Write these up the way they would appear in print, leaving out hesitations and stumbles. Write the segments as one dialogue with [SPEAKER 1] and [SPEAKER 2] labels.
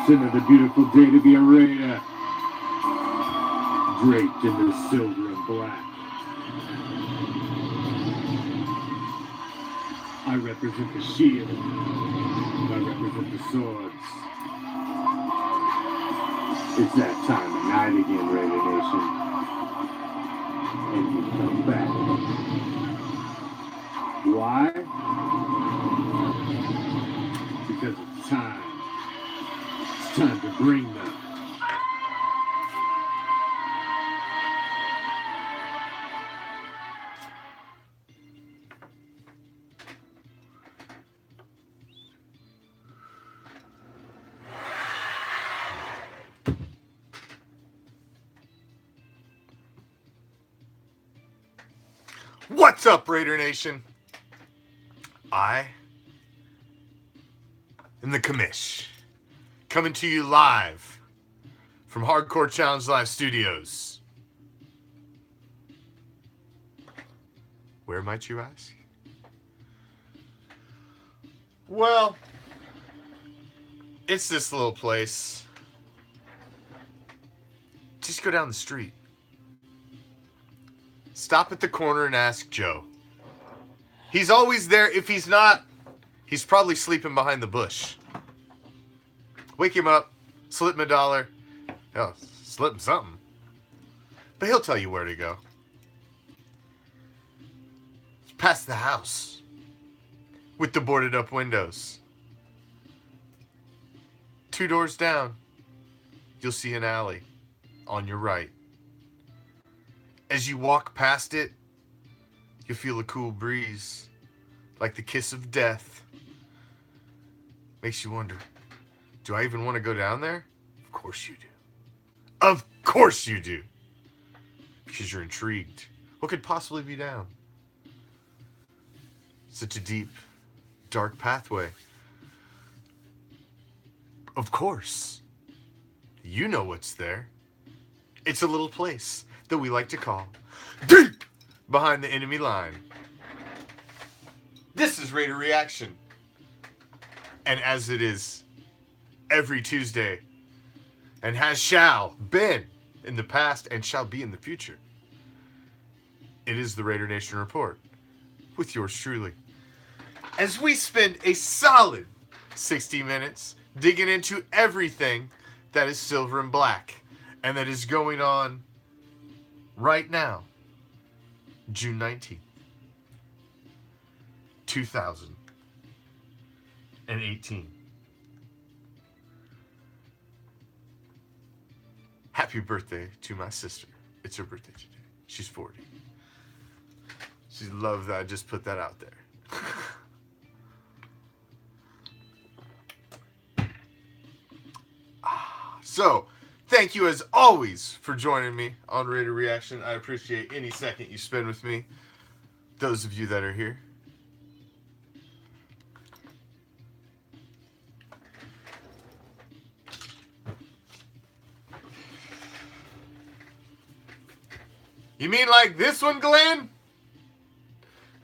[SPEAKER 1] It's another beautiful day to be a Raider. Draped in the silver and black. I represent the shield. I represent the swords. It's that time of night again, Raider Nation. And we come back. Why? Because it's time. It's time to bring them.
[SPEAKER 2] What's up, Raider Nation? I am the Commish, coming to you live from Hardcore Challenge Live Studios. Where might you ask? Well, it's this little place. Just go down the street. Stop at the corner and ask Joe. He's always there. If he's not, he's probably sleeping behind the bush. Wake him up, slip him $1. Hell, slip him something. But he'll tell you where to go. It's past the house with the boarded up windows. 2 doors down, you'll see an alley on your right. As you walk past it, you feel a cool breeze, like the kiss of death. Makes you wonder, do I even want to go down there? Of course you do. Of course you do. Because you're intrigued. What could possibly be down? Such a deep, dark pathway. Of course. You know what's there. It's a little place that we like to call deep behind the enemy line. This is Raider Reaction. And as it is every Tuesday, and shall been in the past and shall be in the future, it is the Raider Nation Report with yours truly. As we spend a solid 60 minutes digging into everything that is silver and black and that is going on right now, June 19th, 2018. Happy birthday to my sister. It's her birthday today. She's 40. She loves that I just put that out there. So, thank you as always for joining me on Raider Reaction. I appreciate any second you spend with me. Those of you that are here. You mean like this one, Glenn?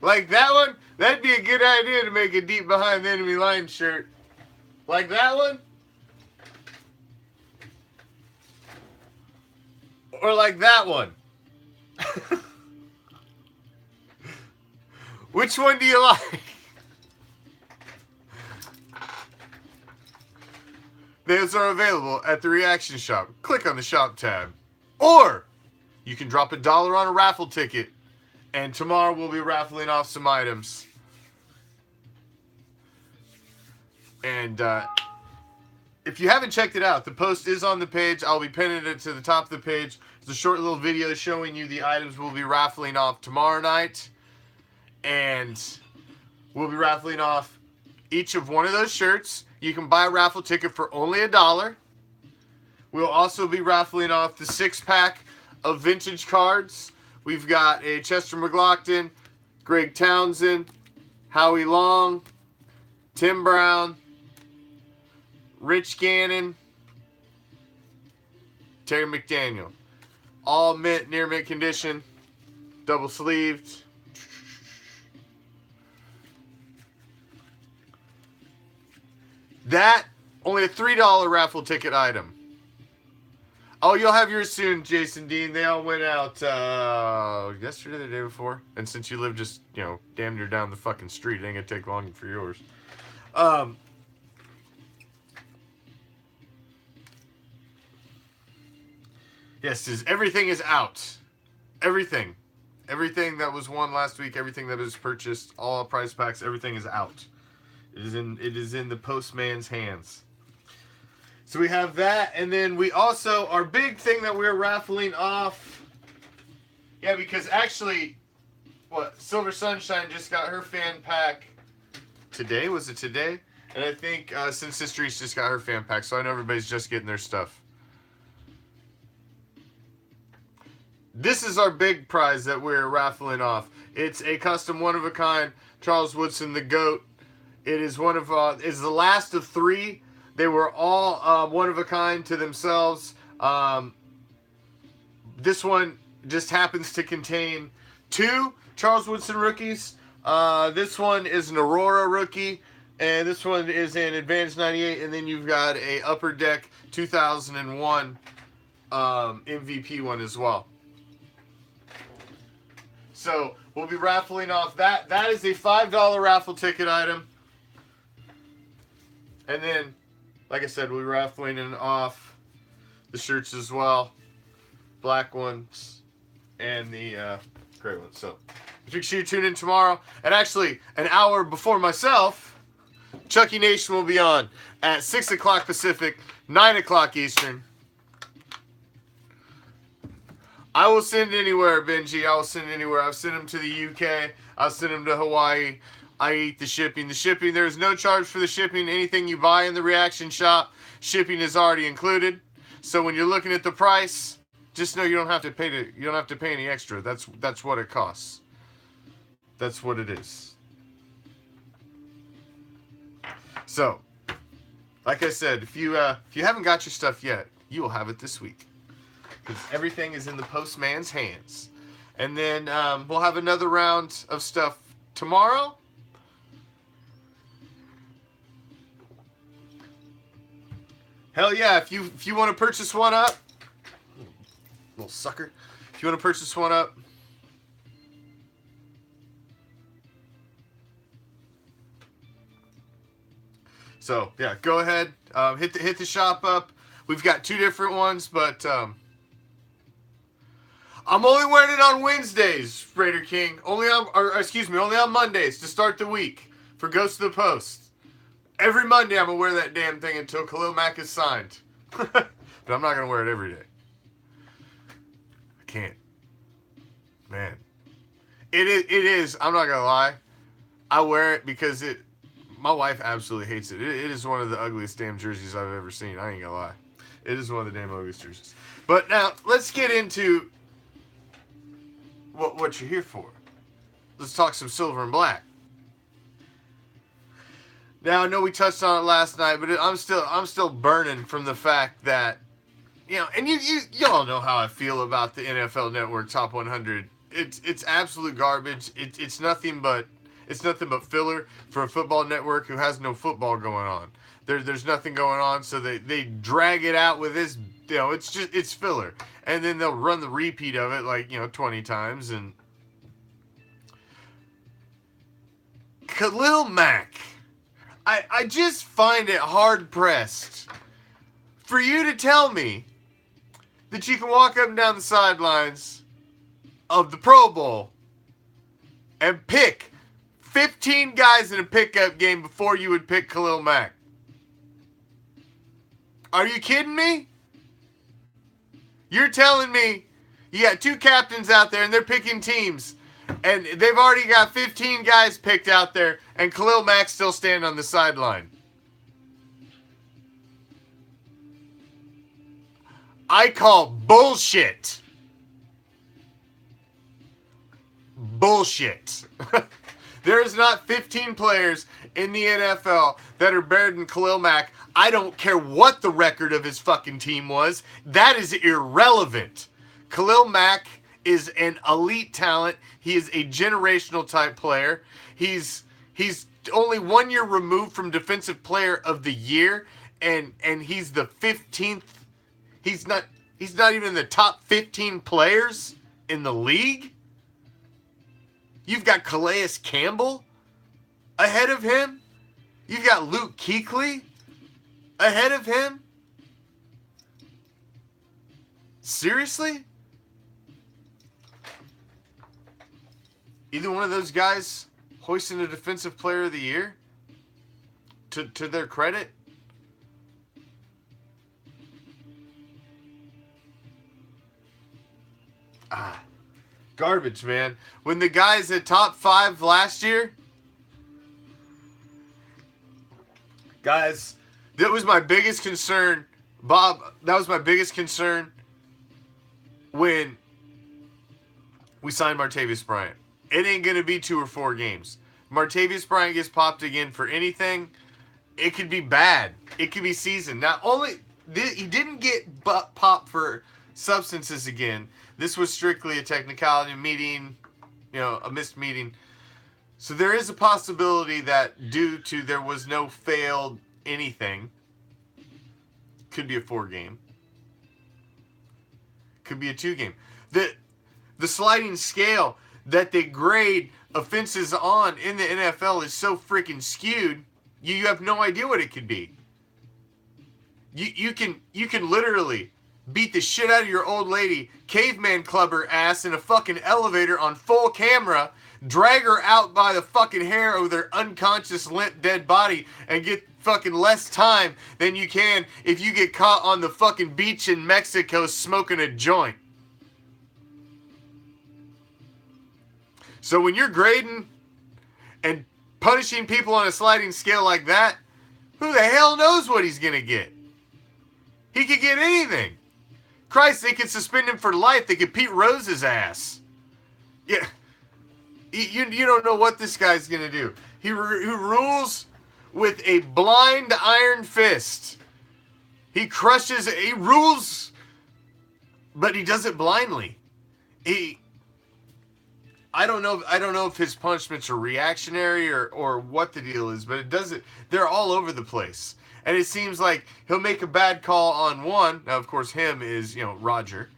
[SPEAKER 2] Like that one? That'd be a good idea to make a deep behind the enemy line shirt. Like that one? Or like that one? Which one do you like? Those are available at the Reaction Shop. Click on the shop tab. Or you can drop $1 on a raffle ticket. And tomorrow we'll be raffling off some items. And if you haven't checked it out, the post is on the page. I'll be pinning it to the top of the page. It's a short little video showing you the items we'll be raffling off tomorrow night. And we'll be raffling off each of one of those shirts. You can buy a raffle ticket for only $1. We'll also be raffling off the 6-pack of vintage cards. We've got a Chester McLaughlin, Greg Townsend, Howie Long, Tim Brown, Rich Gannon, Terry McDaniel. All mint, near mint condition, double sleeved. That Only a $3 raffle ticket item. Oh, you'll have yours soon, Jason Dean. They all went out yesterday or the day before. And since you live just, damn near down the fucking street, it ain't gonna take long for yours. Yes, everything is out. Everything. Everything that was won last week, everything that was purchased, all prize packs, everything is out. It is in the postman's hands. So we have that, and then we also, our big thing that we're raffling off. Yeah, because actually, Silver Sunshine just got her fan pack today. Was it today? And I think Since History's just got her fan pack, so I know everybody's just getting their stuff. This is our big prize that we're raffling off. It's a custom one-of-a-kind Charles Woodson the GOAT. It is is the last of 3. They were all one-of-a-kind to themselves. This one just happens to contain 2 Charles Woodson rookies. This one is an Aurora rookie, and this one is an Advantage 98, and then you've got a Upper Deck 2001 MVP one as well. So we'll be raffling off that. That is a $5 raffle ticket item. And then, like I said, we're raffling off the shirts as well. Black ones and the gray ones. So make sure you tune in tomorrow. And actually, an hour before myself, Chucky Nation will be on at 6 o'clock Pacific, 9 o'clock Eastern. I will send anywhere, Benji. I will send anywhere. I've sent them to the UK. I'll send them to Hawaii. I eat the shipping. The shipping, there is no charge for the shipping. Anything you buy in the ReACTION shop, shipping is already included. So when you're looking at the price, just know you don't have to pay any extra. That's what it costs. That's what it is. So, like I said, if you haven't got your stuff yet, you will have it this week. Because everything is in the postman's hands. And then we'll have another round of stuff tomorrow. Hell yeah, if you want to purchase one up, little sucker, if you want to purchase one up, so yeah, go ahead, hit the shop up. We've got 2 different ones, but I'm only wearing it on Wednesdays, Raider King. Only on Mondays to start the week for Ghost of the Post. Every Monday I'm going to wear that damn thing until Khalil Mack is signed. But I'm not going to wear it every day. I can't. Man. It is, I'm not going to lie. I wear it because my wife absolutely hates it. It is one of the ugliest damn jerseys I've ever seen. I ain't going to lie. It is one of the damn ugliest jerseys. But now, let's get into what you're here for. Let's talk some silver and black. Now, I know we touched on it last night, but I'm still burning from the fact that, and y'all know how I feel about the NFL Network Top 100. It's absolute garbage. It's nothing but filler for a football network who has no football going on. There's nothing going on, so they drag it out with this. It's filler, and then they'll run the repeat of it like 20 times. And Khalil Mack. I just find it hard-pressed for you to tell me that you can walk up and down the sidelines of the Pro Bowl and pick 15 guys in a pickup game before you would pick Khalil Mack. Are you kidding me? You're telling me you got 2 captains out there and they're picking teams, and they've already got 15 guys picked out there, and Khalil Mack still standing on the sideline. I call bullshit. Bullshit. There is not 15 players in the NFL that are better than Khalil Mack. I don't care what the record of his fucking team was. That is irrelevant. Khalil Mack is an elite talent. He is a generational type player. He's only 1 year removed from Defensive Player of the Year, and he's the 15th. He's not even in the top 15 players in the league. You've got Calais Campbell ahead of him. You've got Luke Kuechly ahead of him. Seriously? Either one of those guys hoisting a Defensive Player of the Year? To their credit? Garbage, man. When the guys at top 5 last year, guys, that was my biggest concern, Bob. That was my biggest concern when we signed Martavis Bryant. It ain't gonna be 2 or 4 games. Martavis Bryant gets popped again for anything, it could be bad. It could be season. Not only he didn't get popped for substances again. This was strictly a technicality meeting, a missed meeting. So there is a possibility that due to there was no failed anything, could be a 4 game. Could be a 2 game. The sliding scale that they grade offenses on in the NFL is so freaking skewed, you have no idea what it could be. You can literally beat the shit out of your old lady, caveman club her ass in a fucking elevator on full camera, drag her out by the fucking hair of their unconscious, limp, dead body, and get fucking less time than you can if you get caught on the fucking beach in Mexico smoking a joint. So when you're grading and punishing people on a sliding scale like that, who the hell knows what he's going to get? He could get anything. Christ, they could suspend him for life. They could Pete Rose his ass. Yeah. You don't know what this guy's going to do. He rules with a blind iron fist. He rules, but he does it blindly. I don't know if his punishments are reactionary or what the deal is, but they're all over the place. And it seems like he'll make a bad call on one. Now, of course, him is, Roger.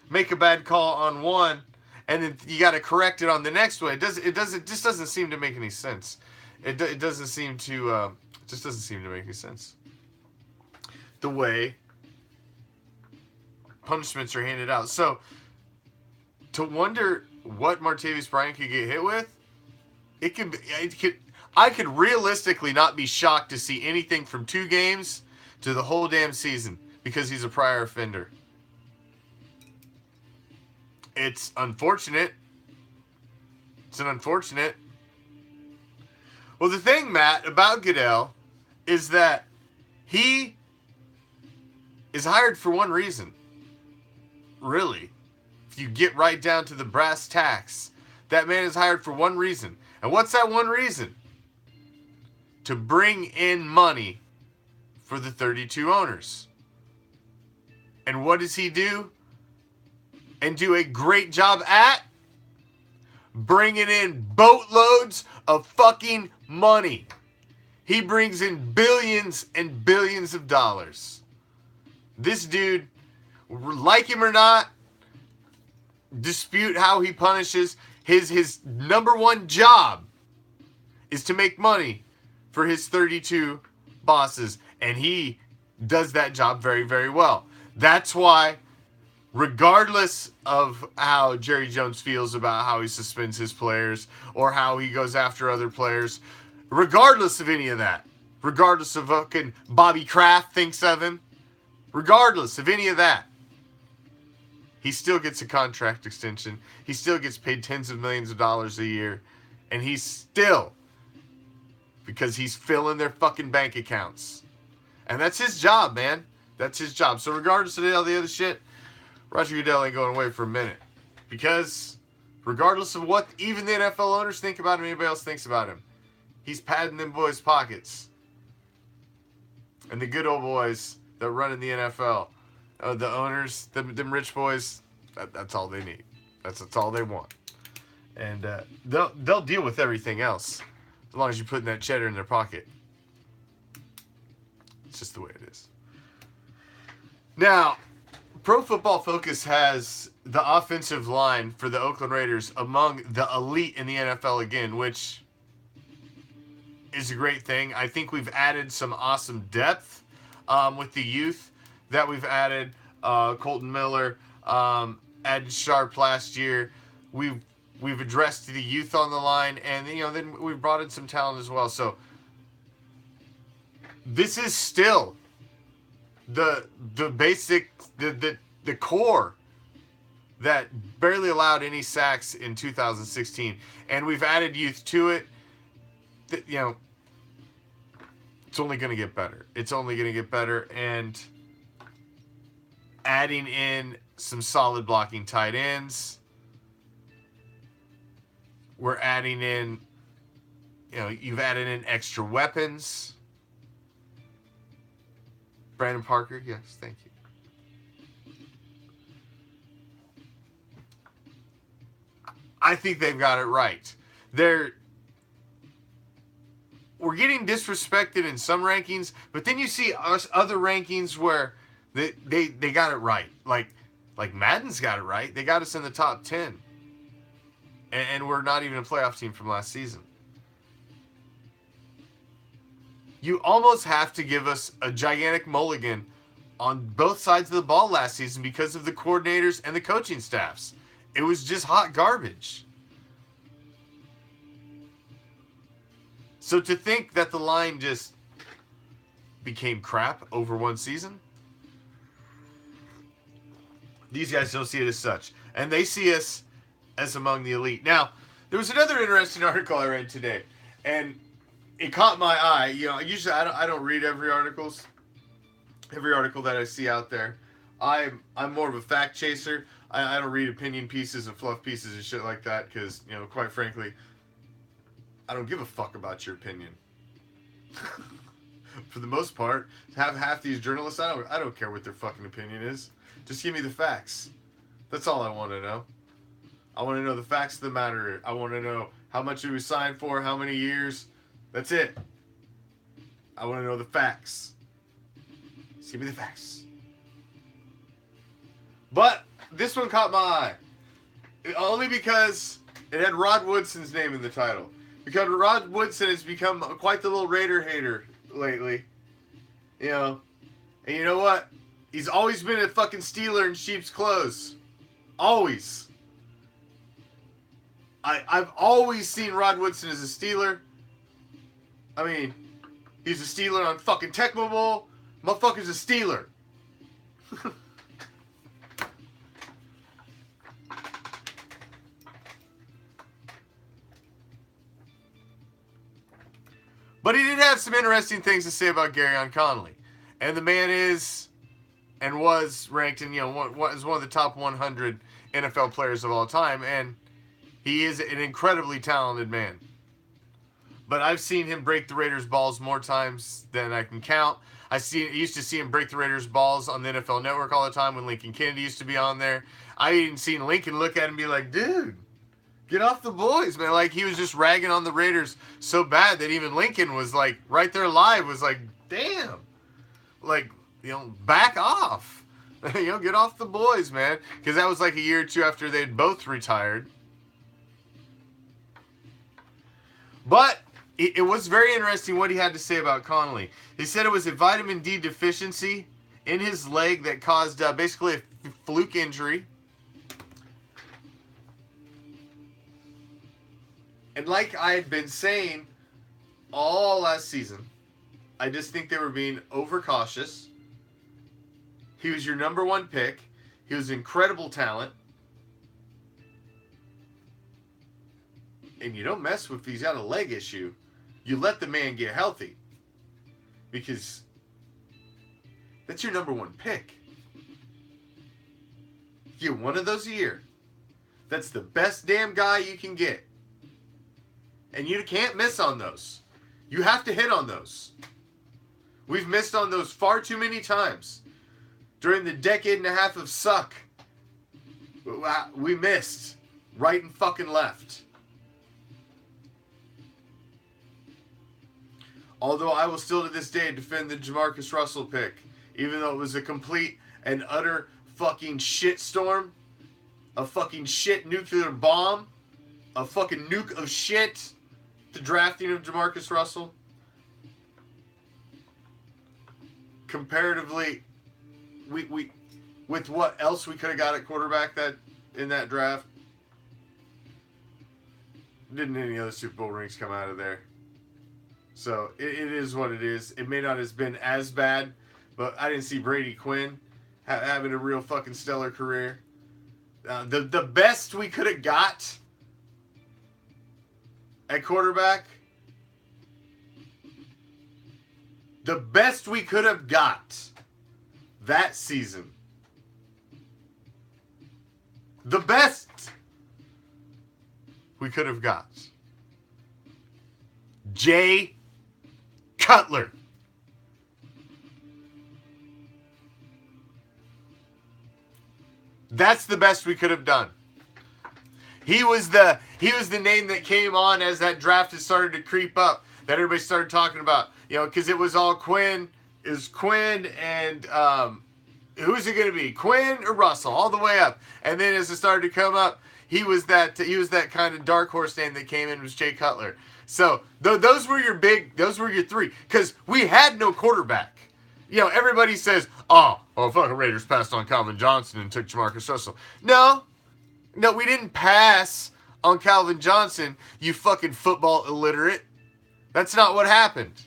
[SPEAKER 2] Make a bad call on one, and then you got to correct it on the next one. It just doesn't seem to make any sense. It doesn't seem to just doesn't seem to make any sense. The way punishments are handed out. So to wonder what Martavis Bryant could get hit with, I could realistically not be shocked to see anything from 2 games to the whole damn season because he's a prior offender. It's unfortunate. It's an unfortunate. Well, the thing, Matt, about Goodell is that he is hired for one reason. Really. If you get right down to the brass tacks, that man is hired for one reason. And what's that one reason? To bring in money for the 32 owners. And what does he do? And do a great job at? Bringing in boatloads of fucking money. He brings in billions and billions of dollars. This dude, like him or not, dispute how he punishes, his number one job is to make money for his 32 bosses, and he does that job very, very well. That's why, regardless of how Jerry Jones feels about how he suspends his players or how he goes after other players, regardless of any of that, regardless of fucking Bobby Kraft thinks of him, regardless of any of that, he still gets a contract extension. He still gets paid tens of millions of dollars a year, and he's still, because he's filling their fucking bank accounts. And that's his job, man. That's his job. So regardless of all the other shit, Roger Goodell ain't going away for a minute. Because regardless of what even the NFL owners think about him, anybody else thinks about him, he's padding them boys' pockets. And the good old boys that run in the NFL, the owners, them rich boys, that's all they need. That's all they want. And they'll deal with everything else. As long as you're putting that cheddar in their pocket. It's just the way it is. Now, Pro Football Focus has the offensive line for the Oakland Raiders among the elite in the NFL again, which is a great thing. I think we've added some awesome depth with the youth that we've added. Colton Miller, added Sharp last year. We've addressed the youth on the line, and then we've brought in some talent as well. So this is still the basic, the core that barely allowed any sacks in 2016, and we've added youth to it. It's only going to get better. It's only going to get better, and adding in some solid blocking tight ends. We're adding in, you've added in extra weapons. Brandon Parker, yes, thank you. I think they've got it right. We're getting disrespected in some rankings, but then you see other rankings where they got it right. Like Madden's got it right. They got us in the top 10. And we're not even a playoff team from last season. You almost have to give us a gigantic mulligan on both sides of the ball last season because of the coordinators and the coaching staffs. It was just hot garbage. So to think that the line just became crap over one season, these guys don't see it as such. And they see us as among the elite. Now, there was another interesting article I read today, and it caught my eye. Usually I don't read every article that I see out there. I'm more of a fact chaser. I don't read opinion pieces and fluff pieces and shit like that because, quite frankly, I don't give a fuck about your opinion. For the most part, half these journalists, I don't care what their fucking opinion is. Just give me the facts. That's all I want to know. I want to know the facts of the matter. I want to know how much it was signed for, how many years. That's it. I want to know the facts. Just give me the facts. But this one caught my eye. Only because it had Rod Woodson's name in the title. Because Rod Woodson has become quite the little Raider hater lately. And you know what? He's always been a fucking Steeler in sheep's clothes. Always. I've always seen Rod Woodson as a Steeler. I mean, he's a Steeler on fucking Tecmo Bowl. Motherfucker's a Steeler. But he did have some interesting things to say about Garyon Connolly. And the man is and was ranked in, as one of the top 100 NFL players of all time. And he is an incredibly talented man. But I've seen him break the Raiders' balls more times than I can count. I used to see him break the Raiders' balls on the NFL Network all the time when Lincoln Kennedy used to be on there. I even seen Lincoln look at him and be like, dude, get off the boys, man. Like, he was just ragging on the Raiders so bad that even Lincoln was like, right there live, was like, damn. Like, back off. Get off the boys, man. Because that was like a year or two after they'd both retired. But it was very interesting what he had to say about Connolly. He said it was a vitamin D deficiency in his leg that caused basically a fluke injury. And like I had been saying all last season, I just think they were being overcautious. He was your number one pick. He was incredible talent. And you don't mess with if he's got a leg issue. You let the man get healthy. Because that's your number one pick. You get one of those a year. That's the best damn guy you can get. And you can't miss on those. You have to hit on those. We've missed on those far too many times. During the decade and a half of suck, we missed right and fucking left. Although I will still to this day defend the Jamarcus Russell pick, even though it was a complete and utter fucking shitstorm, a fucking shit nuclear bomb, a fucking nuke of shit, the drafting of Jamarcus Russell. Comparatively, we with what else we could have got at quarterback that in that draft, didn't any other Super Bowl rings come out of there? So it is what it is. It may not have been as bad, but I didn't see Brady Quinn having a real fucking stellar career. The best we could have got at quarterback, the best we could have got that season, the best we could have got, Jay Cutler. That's the best we could have done. He was the name that came on as that draft had started to creep up, that everybody started talking about. You know, because it was all Quinn. It was Quinn and who's it going to be? Quinn or Russell, all the way up. And then as it started to come up, he was that kind of dark horse name that came in, was Jay Cutler. So those were your three, because we had no quarterback. You know, everybody says, oh, fucking Raiders passed on Calvin Johnson and took Jamarcus Russell. No, we didn't pass on Calvin Johnson, you fucking football illiterate. That's not what happened.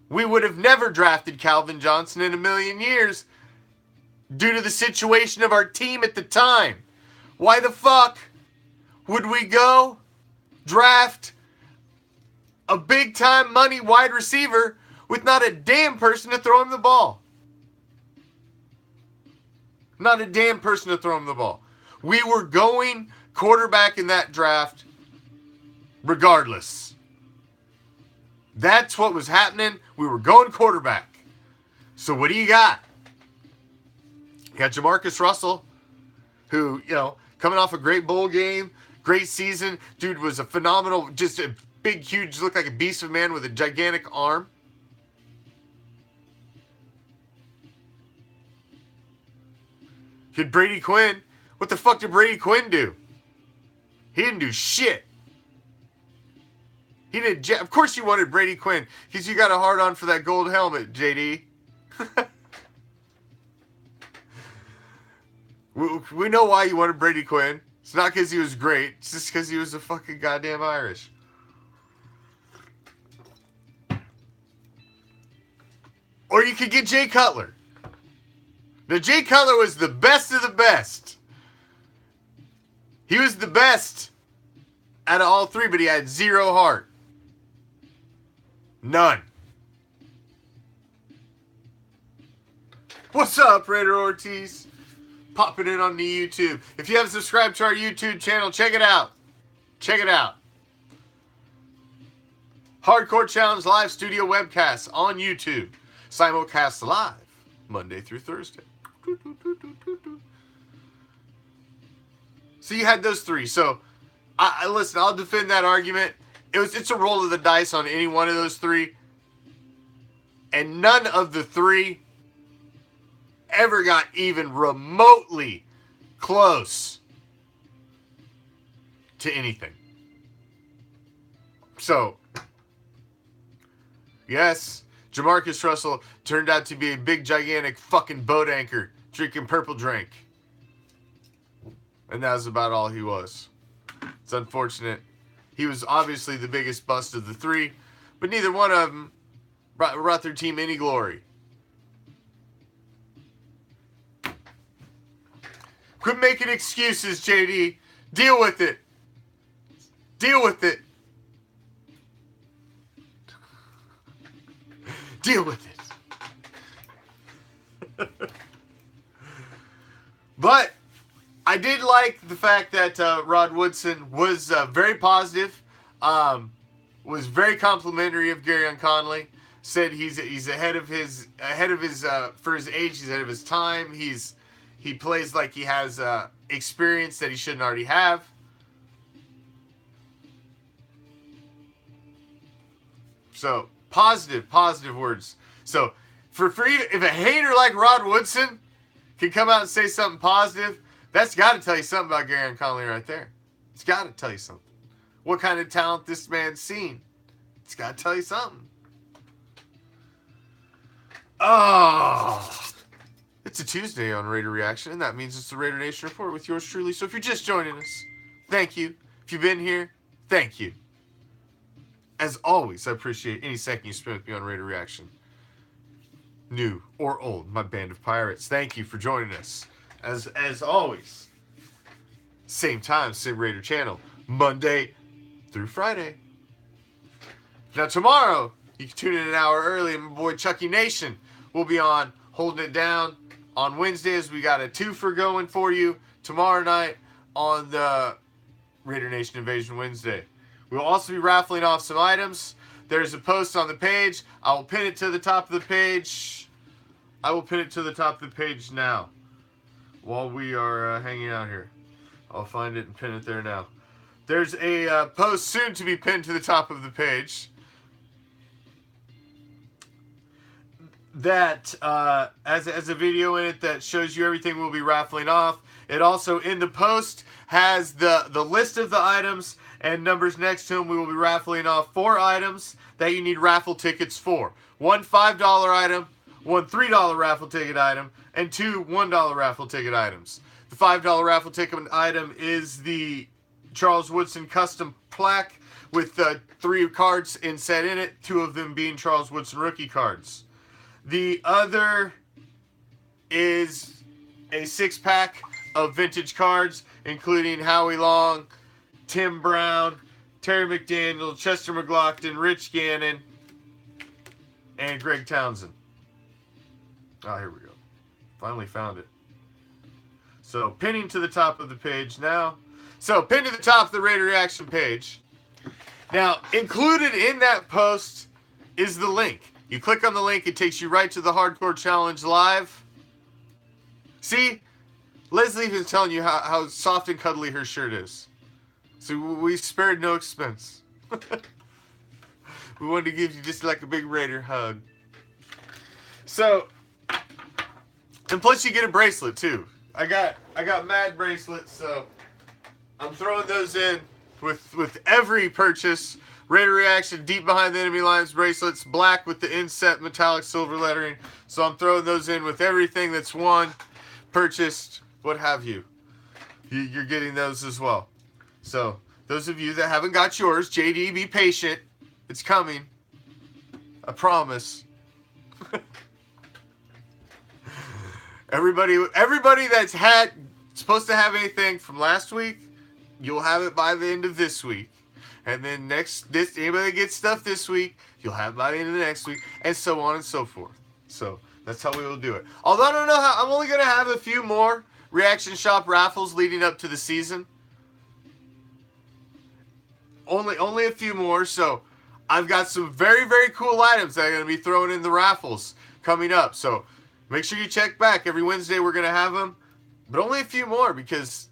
[SPEAKER 2] We would have never drafted Calvin Johnson in a million years due to the situation of our team at the time. Why the fuck would we go draft a big-time money wide receiver with not a damn person to throw him the ball? Not a damn person to throw him the ball. We were going quarterback in that draft regardless. That's what was happening. We were going quarterback. So what do you got? You got Jamarcus Russell, who, you know, coming off a great bowl game, great season. Dude was a phenomenal, just a big, huge, looked like a beast of a man with a gigantic arm. You had Brady Quinn. What the fuck did Brady Quinn do? He didn't do shit. He did. Of course you wanted Brady Quinn, because you got a hard on for that gold helmet, JD. We know why you wanted Brady Quinn. It's not because he was great. It's just because he was a fucking goddamn Irish. Or you could get Jay Cutler. Now, Jay Cutler was the best of the best. He was the best out of all three, but he had zero heart. None. What's up, Raider Ortiz? Popping in on the YouTube. If you haven't subscribed to our YouTube channel, check it out. Check it out. Hardcore Challenge live studio webcasts on YouTube. Simulcast live Monday through Thursday. So you had those three. So I listen, I'll defend that argument. It's a roll of the dice on any one of those three. And none of the three ever got even remotely close to anything. So, yes, Jamarcus Russell turned out to be a big, gigantic fucking boat anchor drinking purple drink. And that was about all he was. It's unfortunate. He was obviously the biggest bust of the three, but neither one of them brought their team any glory. Quit making excuses, JD. Deal with it. Deal with it. Deal with it. But I did like the fact that Rod Woodson was very positive, was very complimentary of Garyon Conley. Said he's ahead of his for his age. He's ahead of his time. He plays like he has experience that he shouldn't already have. So positive words. So for free, if a hater like Rod Woodson can come out and say something positive, that's got to tell you something about Gary Conley right there. It's got to tell you something. What kind of talent this man's seen. It's got to tell you something. Oh, it's a Tuesday on Raider Reaction, and that means it's the Raider Nation Report with yours truly. So if you're just joining us, thank you. If you've been here, thank you. As always, I appreciate any second you spend with me on Raider Reaction. New or old, my band of pirates. Thank you for joining us. As always, same time, same Raider channel, Monday through Friday. Now tomorrow, you can tune in an hour early, and my boy Chucky Nation will be on holding it down. On Wednesdays, we got a twofer going for you tomorrow night on the Raider Nation Invasion Wednesday. We'll also be raffling off some items. There's a post on the page. I will pin it to the top of the page. I will pin it to the top of the page now while we are hanging out here. I'll find it and pin it there now. There's a post soon to be pinned to the top of the page that has a video in it that shows you everything we'll be raffling off. It also, in the post, has the list of the items and numbers next to them. We will be raffling off 4 items that you need raffle tickets for. 1 $5 item, 1 $3 raffle ticket item, and 2 $1 raffle ticket items. The $5 raffle ticket item is the Charles Woodson custom plaque with 3 cards inset in it, 2 of them being Charles Woodson rookie cards. The other is a 6-pack of vintage cards, including Howie Long, Tim Brown, Terry McDaniel, Chester McLaughlin, Rich Gannon, and Greg Townsend. Oh, here we go. Finally found it. So, pinning to the top of the page now. So, pin to the top of the Raider Reaction page. Now, included in that post is the link. You click on the link, it takes you right to the Hardcore Challenge Live. See? Leslie is telling you how soft and cuddly her shirt is. So we spared no expense. We wanted to give you just like a big Raider hug. So, and plus you get a bracelet too. I got mad bracelets, so I'm throwing those in with every purchase. Raider Reaction Deep Behind the Enemy Lines bracelets, black with the inset metallic silver lettering. So I'm throwing those in with everything that's won, purchased, what have you. You're getting those as well. So those of you that haven't got yours, JD, be patient. It's coming. I promise. Everybody that's supposed to have anything from last week, you'll have it by the end of this week. And then anybody that gets stuff this week, you'll have it by the end of the next week, and so on and so forth. So that's how we will do it. Although I don't know how, I'm only going to have a few more Reaction Shop raffles leading up to the season. Only a few more. So I've got some very, very cool items that I'm going to be throwing in the raffles coming up. So make sure you check back. Every Wednesday we're going to have them. But only a few more because,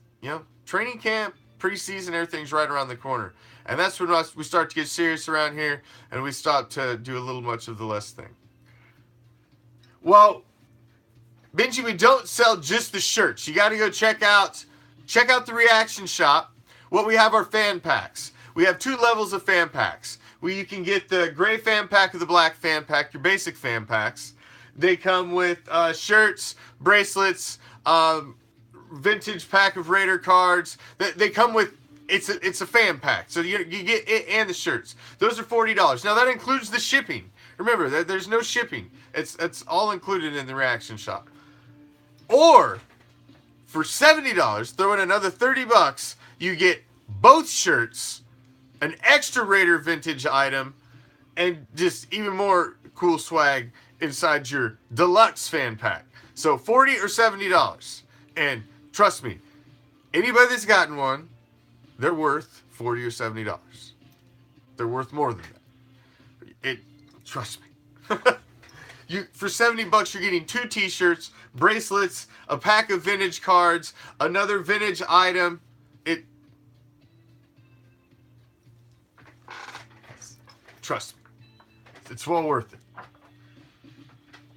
[SPEAKER 2] training camp, preseason, everything's right around the corner. And that's when we start to get serious around here, and we stop to do a little much of the less thing. Well, Benji, we don't sell just the shirts. You got to go check out the Reaction Shop. What we have are fan packs. We have 2 levels of fan packs. You can get the gray fan pack or the black fan pack, your basic fan packs. They come with shirts, bracelets, vintage pack of Raider cards. They come with. It's a fan pack, so you get it and the shirts. Those are $40. Now that includes the shipping. Remember, there's no shipping. It's all included in the Reaction Shop. Or for $70, throw in another $30. You get both shirts, an extra Raider vintage item, and just even more cool swag inside your deluxe fan pack. So $40 or $70, and trust me, anybody that's gotten one, they're worth $40 or $70. They're worth more than that. Trust me. For $70, you're getting 2 T-shirts, bracelets, a pack of vintage cards, another vintage item. Trust me. It's well worth it.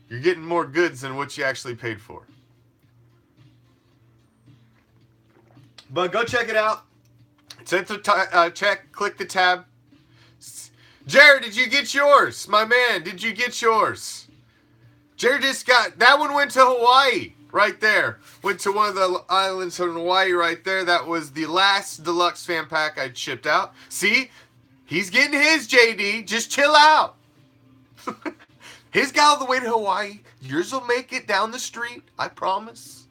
[SPEAKER 2] You're getting more goods than what you actually paid for. But go check it out. It's at the check. Click the tab. Jared, did you get yours? My man, did you get yours? Jared just got... That one went to Hawaii. Right there. Went to one of the islands in Hawaii right there. That was the last deluxe fan pack I shipped out. See? He's getting his, JD. Just chill out. His got all the way to Hawaii. Yours will make it down the street. I promise.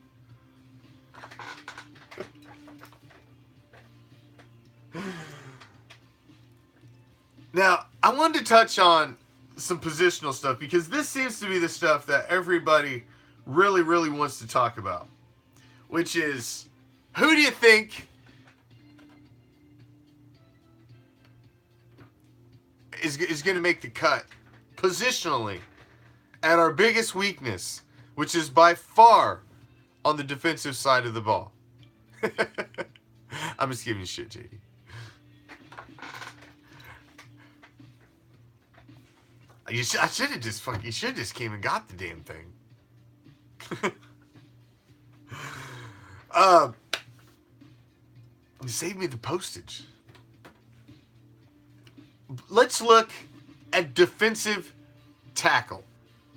[SPEAKER 2] Now, I wanted to touch on some positional stuff because this seems to be the stuff that everybody really, really wants to talk about. Which is, who do you think is going to make the cut positionally at our biggest weakness, which is by far on the defensive side of the ball? I'm just giving you shit, JD. You should have just came and got the damn thing. Save me the postage. Let's look at defensive tackle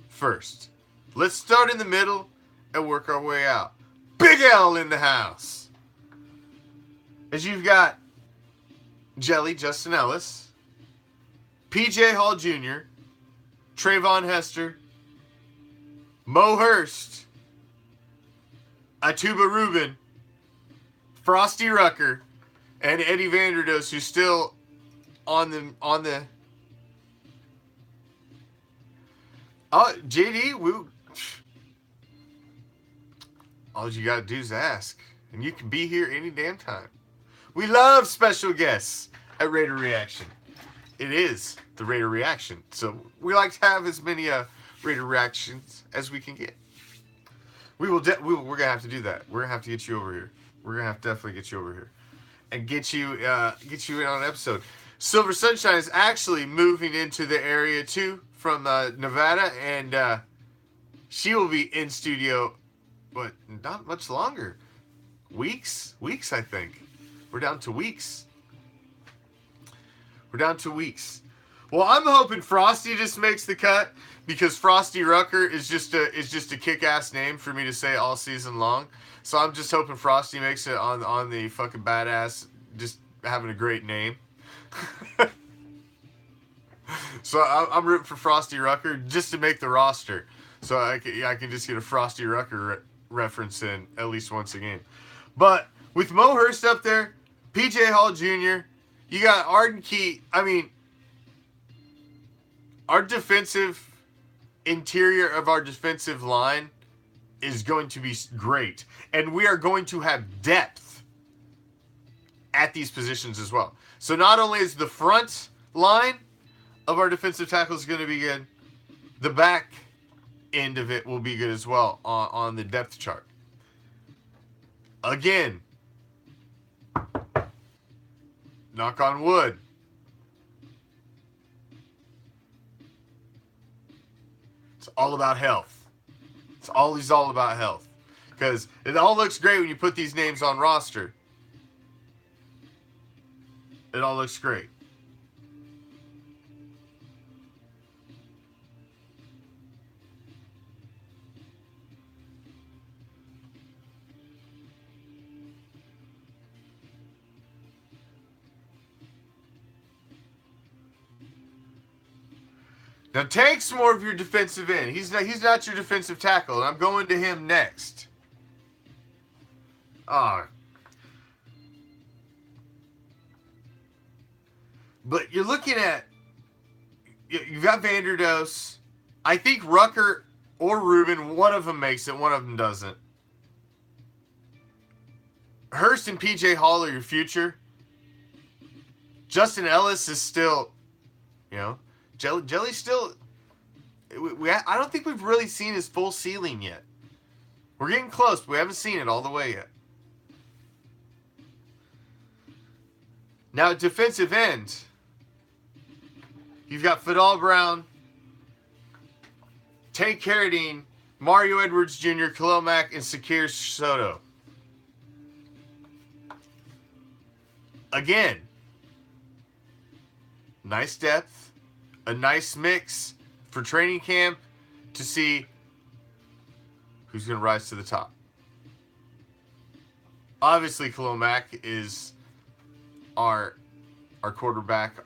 [SPEAKER 2] first. Let's start in the middle and work our way out. Big L in the house. As you've got Jelly, Justin Ellis, PJ Hall Jr., Trayvon Hester, Mo Hurst, Atuba Rubin, Frosty Rucker, and Eddie Vanderdoes, who's still on the JD. All you gotta do is ask, and you can be here any damn time. We love special guests at Raider Reaction. It is the Raider Reaction, so we like to have as many Raider reactions as we can get. We're gonna have to do that. We're gonna have to get you over here. We're gonna have to definitely get you over here and get you in on an episode. Silver Sunshine is actually moving into the area too from Nevada, and she will be in studio, but not much longer. Weeks, I think. We're down to weeks. Well, I'm hoping Frosty just makes the cut because Frosty Rucker is just a kick-ass name for me to say all season long. So I'm just hoping Frosty makes it on the fucking badass, just having a great name. So I'm rooting for Frosty Rucker just to make the roster, so I can just get a Frosty Rucker reference in at least once a game. But with Mo Hurst up there, PJ Hall Jr., you got Arden Key. I mean, our defensive interior of our defensive line is going to be great. And we are going to have depth at these positions as well. So not only is the front line of our defensive tackles going to be good, the back end of it will be good as well on the depth chart. Again, knock on wood, it's all about health. It's always all about health. Because it all looks great when you put these names on roster. It all looks great. Now Tank's more of your defensive end. He's not your defensive tackle, and I'm going to him next. But you're looking at, you've got Vanderdoes. I think Rucker or Rubin, one of them makes it, one of them doesn't. Hurst and PJ Hall are your future. Justin Ellis is still, Jelly's still, I don't think we've really seen his full ceiling yet. We're getting close, but we haven't seen it all the way yet. Now, at defensive end, You've got Fidel Brown, Tank Carradine, Mario Edwards Jr., Khalil Mack, and Sakir Soto. Again, nice depth, a nice mix for training camp to see who's going to rise to the top. Obviously, Khalil Mack is our quarterback,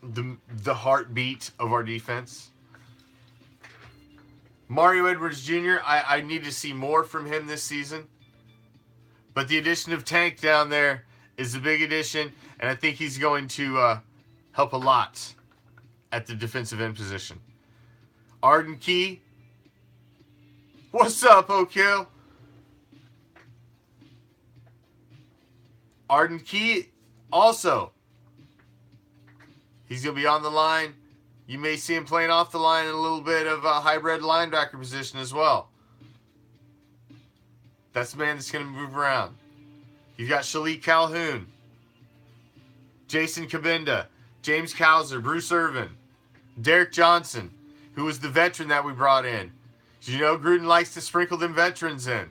[SPEAKER 2] the heartbeat of our defense. Mario Edwards Jr., I need to see more from him this season. But the addition of Tank down there is a big addition, and I think he's going to help a lot at the defensive end position. Arden Key. What's up, O'Kill? Arden Key also. He's going to be on the line. You may see him playing off the line in a little bit of a hybrid linebacker position as well. That's the man that's going to move around. You've got Shalik Calhoun, Jason Kabinda, James Cowser, Bruce Irvin, Derek Johnson, who was the veteran that we brought in. You know, Gruden likes to sprinkle them veterans in.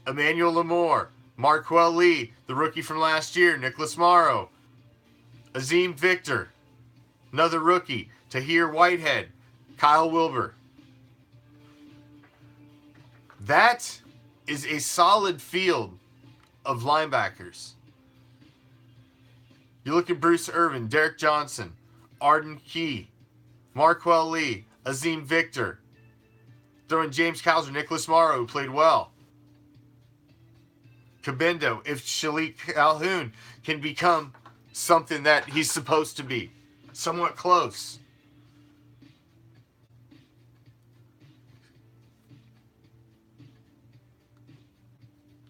[SPEAKER 2] Emmanuel Lamore, Marquel Lee, the rookie from last year, Nicholas Morrow, Azim Victor, another rookie, Tahir Whitehead, Kyle Wilbur. That is a solid field of linebackers. You look at Bruce Irvin, Derek Johnson, Arden Key, Marquel Lee, Azim Victor. Throw in James Cowser, Nicholas Morrow, who played well. Kabendo, if Shalik Calhoun can become something that he's supposed to be. Somewhat close.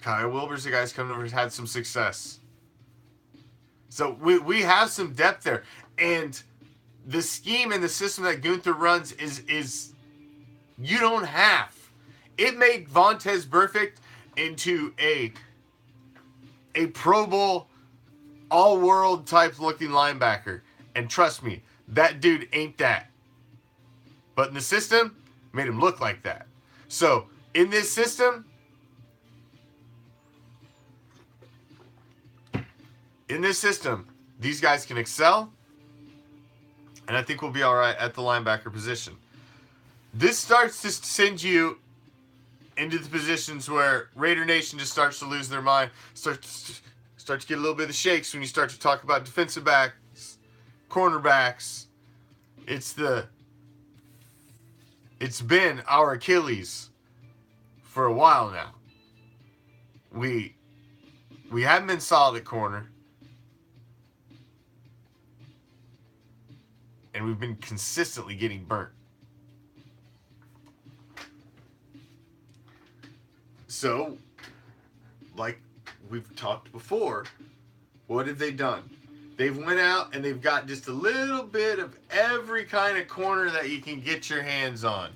[SPEAKER 2] Kyle Wilbur's the guy's come over and had some success. So we have some depth there. And the scheme and the system that Gunther runs is you don't have. It made Vontaze Burfict into a Pro Bowl, all-world type looking linebacker. And trust me, that dude ain't that. But in the system, made him look like that. So, in this system, these guys can excel. And I think we'll be all right at the linebacker position. This starts to send you into the positions where Raider Nation just starts to lose their mind. Start to get a little bit of the shakes when you start to talk about defensive backs, cornerbacks. It's been our Achilles for a while now. We haven't been solid at corner. And we've been consistently getting burnt. So, like we've talked before, what have they done? They've went out and they've got just a little bit of every kind of corner that you can get your hands on.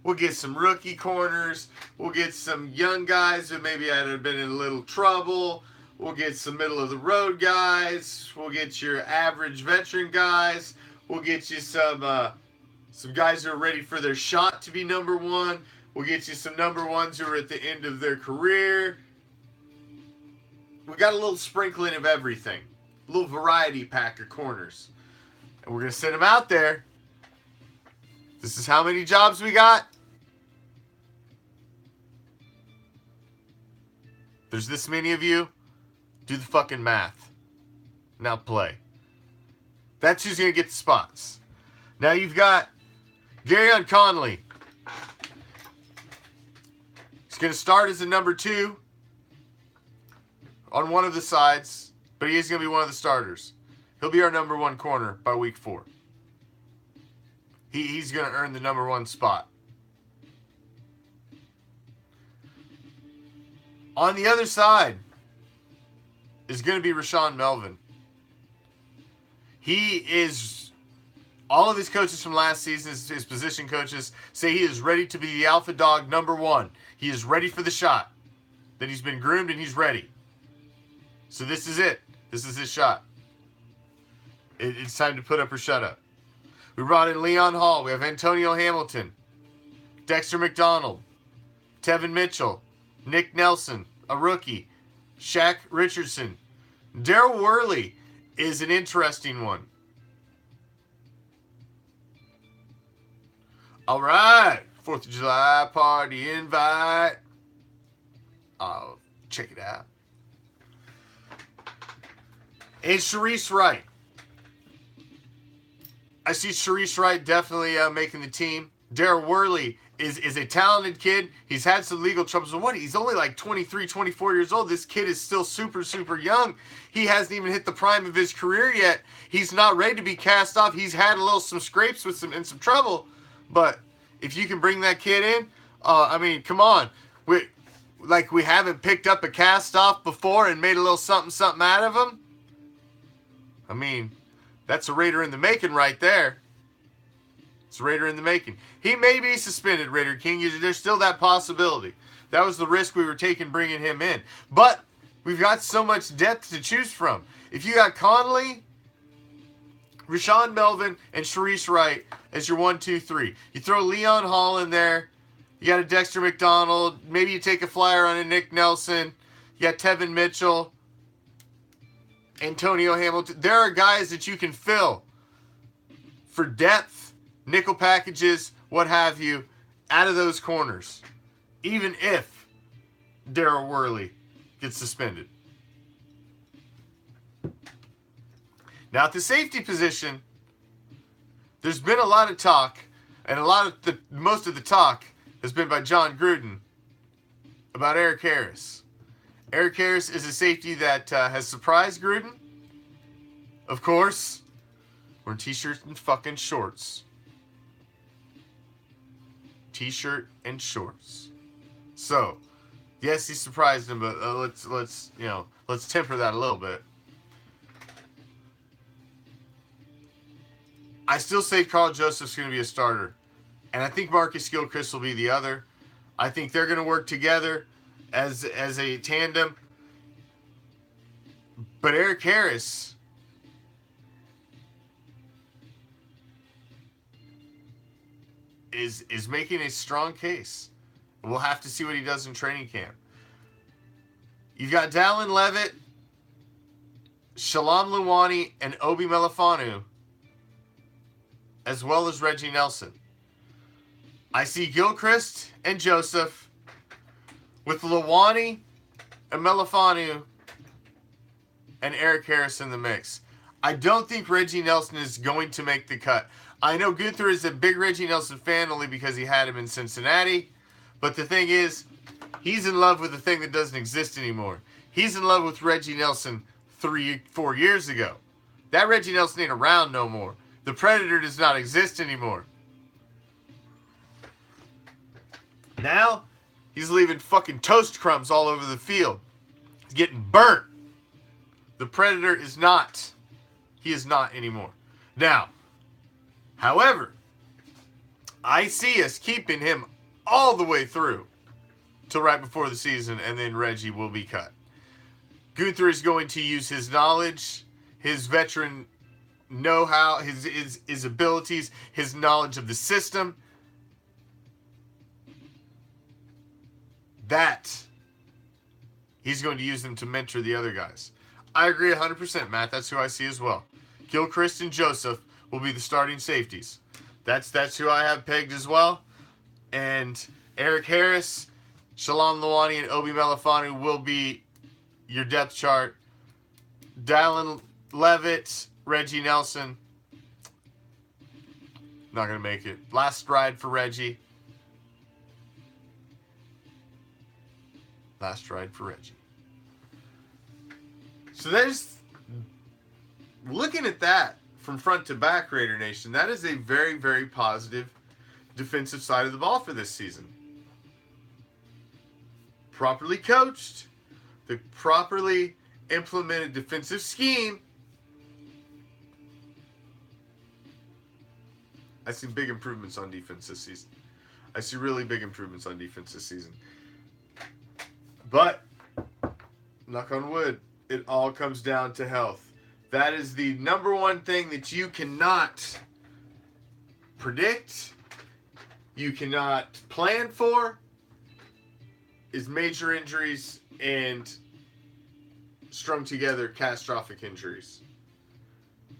[SPEAKER 2] We'll get some rookie corners. We'll get some young guys who maybe had been in a little trouble. We'll get some middle of the road guys. We'll get your average veteran guys. We'll get you some guys who are ready for their shot to be number one. We'll get you some number ones who are at the end of their career. We got a little sprinkling of everything. A little variety pack of corners. And we're going to send them out there. This is how many jobs we got. There's this many of you. Do the fucking math. Now play. That's who's going to get the spots. Now you've got Garyon Conley. He's going to start as a number 2 on one of the sides, but he is going to be one of the starters. He'll be our number 1 corner by week 4. He's going to earn the number 1 spot. On the other side is going to be Rashawn Melvin. He is, all of his coaches from last season, his position coaches, say he is ready to be the alpha dog number 1. He is ready for the shot. That he's been groomed and he's ready. So this is it. This is his shot. It's time to put up or shut up. We brought in Leon Hall. We have Antonio Hamilton, Dexter McDonald, Tevin Mitchell, Nick Nelson, a rookie, Shaq Richardson. Daryl Worley is an interesting one. All right, 4th of July party invite. Oh, check it out. And Sharice Wright. I see Sharice Wright definitely making the team. Daryl Worley is a talented kid. He's had some legal troubles. But what? He's only like 23, 24 years old. This kid is still super, super young. He hasn't even hit the prime of his career yet. He's not ready to be cast off. He's had some scrapes with some trouble. But if you can bring that kid in, I mean, come on. We haven't picked up a cast off before and made a little something out of him. I mean, that's a Raider in the making right there. It's a Raider in the making. He may be suspended, Raider King. There's still that possibility. That was the risk we were taking bringing him in. But we've got so much depth to choose from. If you got Conley, Rashawn Melvin, and Sharice Wright as your 1, 2, 3. You throw Leon Hall in there. You got a Dexter McDonald. Maybe you take a flyer on a Nick Nelson. You got Tevin Mitchell. Antonio Hamilton. There are guys that you can fill for depth, nickel packages, what have you, out of those corners. Even if Daryl Worley gets suspended. Now at the safety position, there's been a lot of talk, and most of the talk has been by John Gruden about Eric Harris. Eric Harris is a safety that has surprised Gruden. Of course, wearing t-shirts and fucking shorts. T-shirt and shorts. So, yes, he surprised him, but let's temper that a little bit. I still say Carl Joseph's going to be a starter, and I think Marcus Gilchrist will be the other. I think they're going to work together as a tandem. But Eric Harris is making a strong case. We'll have to see what he does in training camp. You've got Dallin Levitt, Shalom Luwani, and Obi Melifanu, as well as Reggie Nelson. I see Gilchrist and Joseph with Luwani and Melifanu and Eric Harris in the mix. I don't think Reggie Nelson is going to make the cut. I know Gunther is a big Reggie Nelson fan only because he had him in Cincinnati. But the thing is, he's in love with the thing that doesn't exist anymore. He's in love with Reggie Nelson 3-4 years ago. That Reggie Nelson ain't around no more. The Predator does not exist anymore. Now, he's leaving fucking toast crumbs all over the field. He's getting burnt. The Predator is not. He is not anymore. Now, however, I see us keeping him all the way through till right before the season, and then Reggie will be cut. Gunther is going to use his knowledge, his veteran know-how, his abilities, his knowledge of the system. That he's going to use them to mentor the other guys. I agree 100%, Matt. That's who I see as well. Gilchrist and Joseph will be the starting safeties. That's who I have pegged as well. And Eric Harris, Shalom Luwani, and Obi Melifanu will be your depth chart. Dallin Levitt, Reggie Nelson. Not going to make it. Last ride for Reggie. Last ride for Reggie. So there's, looking at that from front to back, Raider Nation, that is a very, very positive defensive side of the ball for this season. Properly coached, the properly implemented defensive scheme. I see big improvements on defense this season. I see really big improvements on defense this season. But, knock on wood, it all comes down to health. That is the number one thing that you cannot predict, you cannot plan for, is major injuries and strung together catastrophic injuries.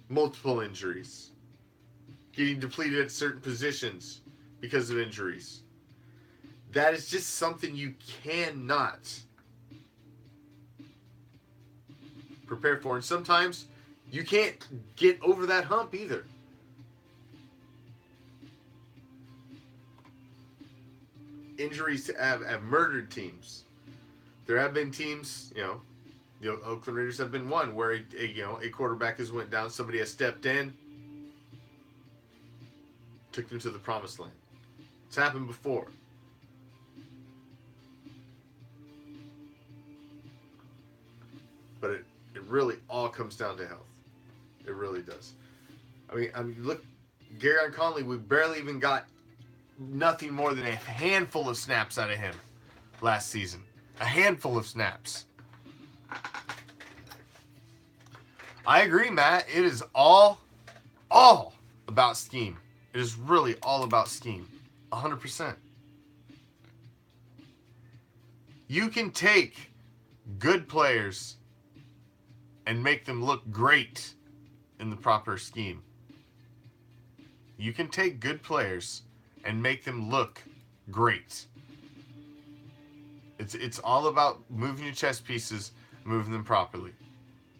[SPEAKER 2] Multiple injuries. Getting depleted at certain positions because of injuries. That is just something you cannot prepare for. And sometimes you can't get over that hump either. Injuries have murdered teams. There have been teams, the Oakland Raiders have been one where a quarterback has went down, somebody has stepped in, took them to the promised land. It's happened before. But it really all comes down to health. It really does. I mean, look, Garrett Conley, we barely even got nothing more than a handful of snaps out of him last season. A handful of snaps. I agree, Matt. It is all about scheme. It is really all about scheme. 100%. You can take good players and make them look great in the proper scheme. You can take good players and make them look great. It's all about moving your chess pieces, moving them properly.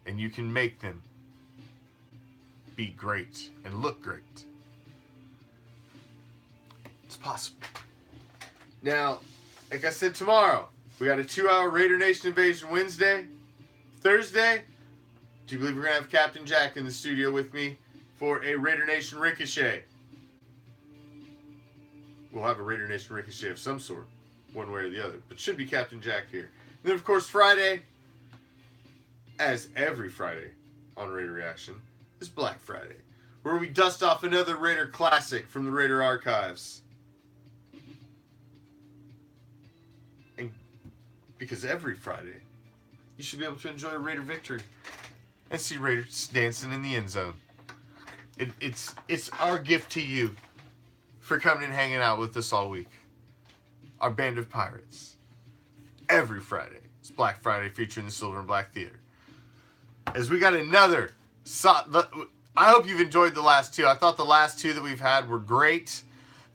[SPEAKER 2] And you can make them be great and look great. It's possible. Now, like I said, tomorrow, we got a 2-hour Raider Nation Invasion Wednesday. Thursday, do you believe we're going to have Captain Jack in the studio with me for a Raider Nation Ricochet? We'll have a Raider Nation Ricochet of some sort, one way or the other. But should be Captain Jack here. And then, of course, Friday, as every Friday on Raider Reaction, is Black Friday, where we dust off another Raider classic from the Raider archives. And because every Friday, you should be able to enjoy a Raider victory and see Raiders dancing in the end zone. It's our gift to you for coming and hanging out with us all week. Our band of pirates. Every Friday. It's Black Friday featuring the Silver and Black Theater. As we got another... I hope you've enjoyed the last two. I thought the last two that we've had were great.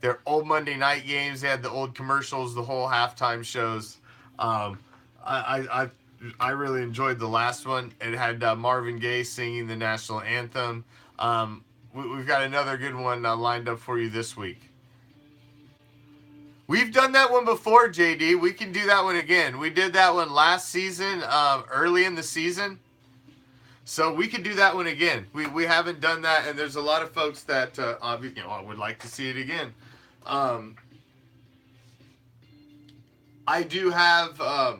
[SPEAKER 2] They're old Monday night games. They had the old commercials, the whole halftime shows. I really enjoyed the last one. It had Marvin Gaye singing the national anthem. We've got another good one lined up for you this week. We've done that one before, JD. We can do that one again. We did that one last season, early in the season. So we could do that one again. We haven't done that, and there's a lot of folks that would like to see it again. I do have I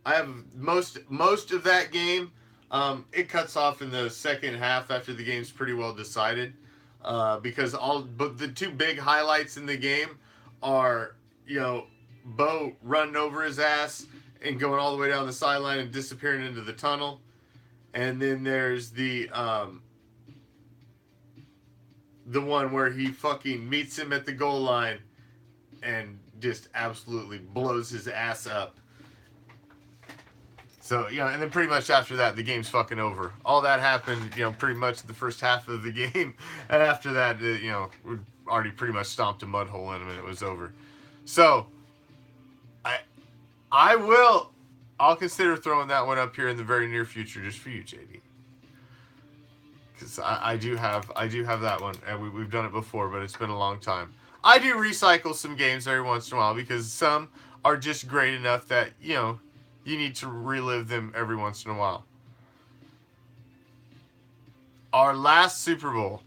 [SPEAKER 2] have most of that game. It cuts off in the second half after the game's pretty well decided, because but the two big highlights in the game are Bo running over his ass and going all the way down the sideline and disappearing into the tunnel. And then there's the one where he fucking meets him at the goal line and just absolutely blows his ass up. So, and then pretty much after that, the game's fucking over. All that happened, pretty much the first half of the game. And after that, we already pretty much stomped a mud hole in him and it was over. So, I'll consider throwing that one up here in the very near future just for you, JD. Because I do have that one, and we've done it before, but it's been a long time. I do recycle some games every once in a while because some are just great enough that, you need to relive them every once in a while. Our last Super Bowl.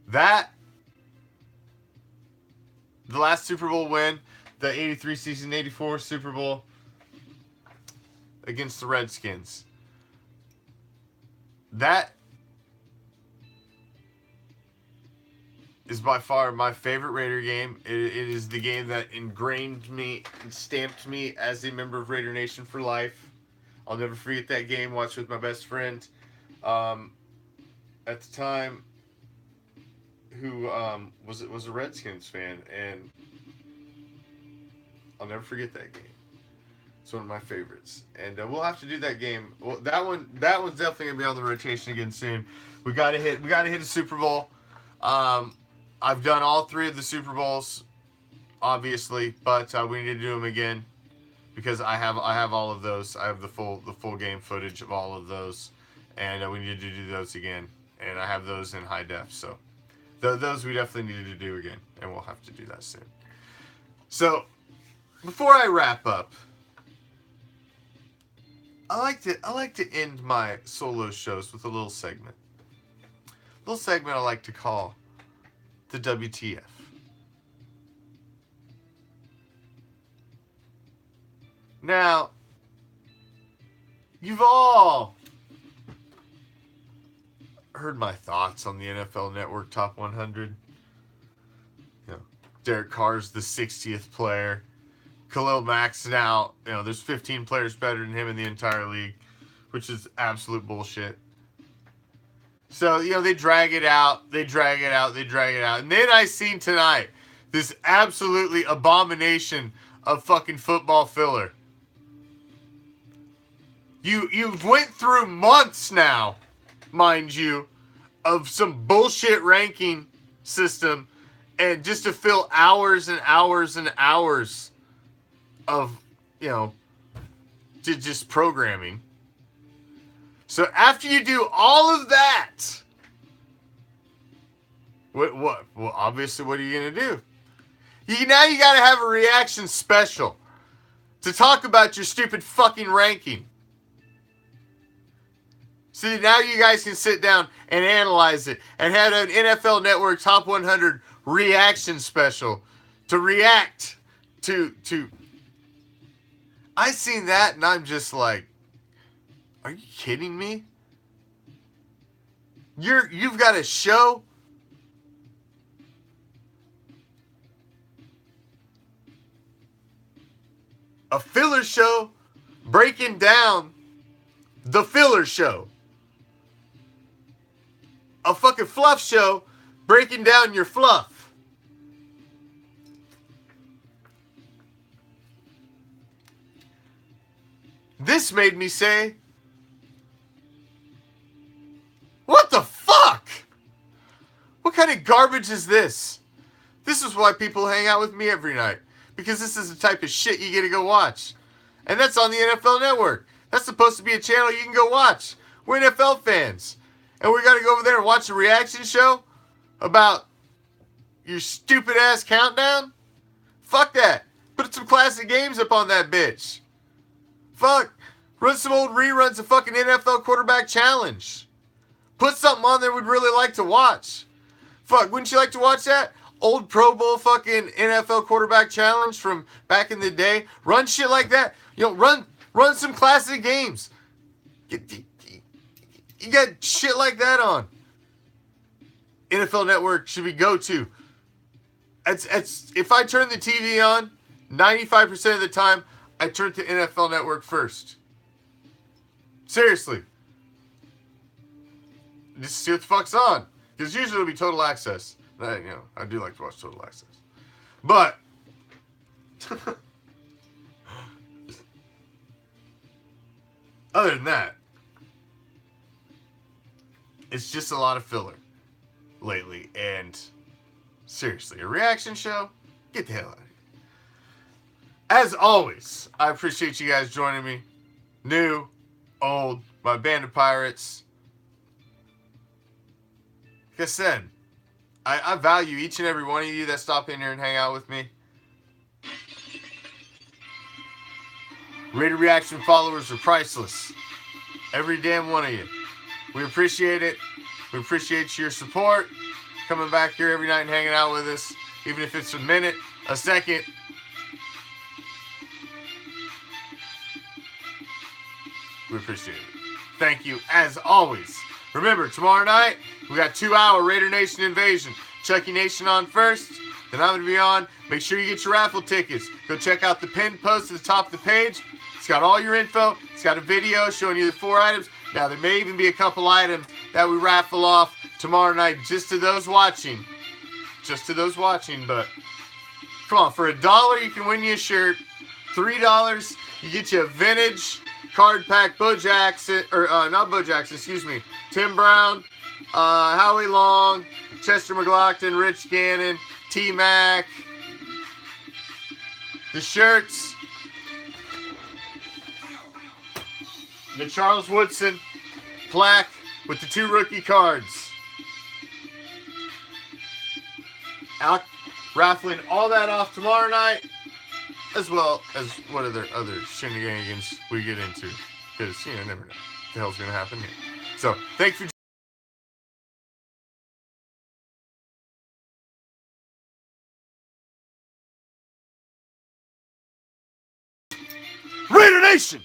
[SPEAKER 2] The last Super Bowl win, the 83 season, 84 Super Bowl against the Redskins. That is by far my favorite Raider game. It is the game that ingrained me and stamped me as a member of Raider Nation for life. I'll never forget that game. Watched with my best friend. at the time, who was a Redskins fan, and I'll never forget that game. It's one of my favorites, and we'll have to do that game. Well, that one's definitely gonna be on the rotation again soon. We gotta hit a Super Bowl. I've done all 3 of the Super Bowls, obviously, but we need to do them again because I have all of those. I have the full game footage of all of those, and we need to do those again. And I have those in high def, so those we definitely need to do again, and we'll have to do that soon. So before I wrap up, I like to end my solo shows with a little segment. A little segment I like to call the WTF. Now, you've all heard my thoughts on the NFL Network Top 100. You know, Derek Carr's the 60th player. Khalil Mack's now, there's 15 players better than him in the entire league, which is absolute bullshit. So, they drag it out. And then I seen tonight this absolutely abomination of fucking football filler. You've went through months now, mind you, of some bullshit ranking system, and just to fill hours and hours and hours of, just programming. So after you do all of that, what? Well, obviously, what are you gonna do? Now you gotta have a reaction special to talk about your stupid fucking ranking. So now you guys can sit down and analyze it and have an NFL Network Top 100 reaction special to react to. I seen that and I'm just like, are you kidding me? You've got a show. A filler show breaking down the filler show. A fucking fluff show breaking down your fluff. This made me say, what the fuck? What kind of garbage is this? This is why people hang out with me every night. Because this is the type of shit you get to go watch. And that's on the NFL Network. That's supposed to be a channel you can go watch. We're NFL fans. And we got to go over there and watch a reaction show about your stupid ass countdown? Fuck that. Put some classic games up on that bitch. Fuck. Run some old reruns of fucking NFL Quarterback Challenge. Put something on there we'd really like to watch. Fuck, wouldn't you like to watch that? Old Pro Bowl fucking NFL Quarterback Challenge from back in the day. Run shit like that. Run some classic games. You got shit like that on. NFL Network should be go-to. If I turn the TV on, 95% of the time, I turn to NFL Network first. Seriously. Just see what the fuck's on. Because usually it'll be Total Access. I do like to watch Total Access. But other than that, it's just a lot of filler lately. And seriously, a reaction show? Get the hell out of here. As always, I appreciate you guys joining me. New, old, my band of pirates. Like I said, I value each and every one of you that stop in here and hang out with me. Raider Reaction followers are priceless. Every damn one of you. We appreciate it. We appreciate your support. Coming back here every night and hanging out with us. Even if it's a minute, a second. We appreciate it. Thank you as always. Remember, tomorrow night, we got 2-hour Raider Nation Invasion. Chucky Nation on first. Then I'm going to be on. Make sure you get your raffle tickets. Go check out the pinned post at the top of the page. It's got all your info. It's got a video showing you the 4 items. Now, there may even be a couple items that we raffle off tomorrow night just to those watching. Just to those watching, but come on, for $1 you can win you a shirt. $3 you get you a vintage card pack. Bo Jackson, or not Bo Jackson, excuse me. Tim Brown, Howie Long, Chester McLaughlin, Rich Gannon, T-Mac. The shirts. The Charles Woodson plaque with the 2 rookie cards. Out raffling all that off tomorrow night, as well as what other shenanigans we get into, because you never know what the hell's gonna happen here. So thanks for Raider Nation.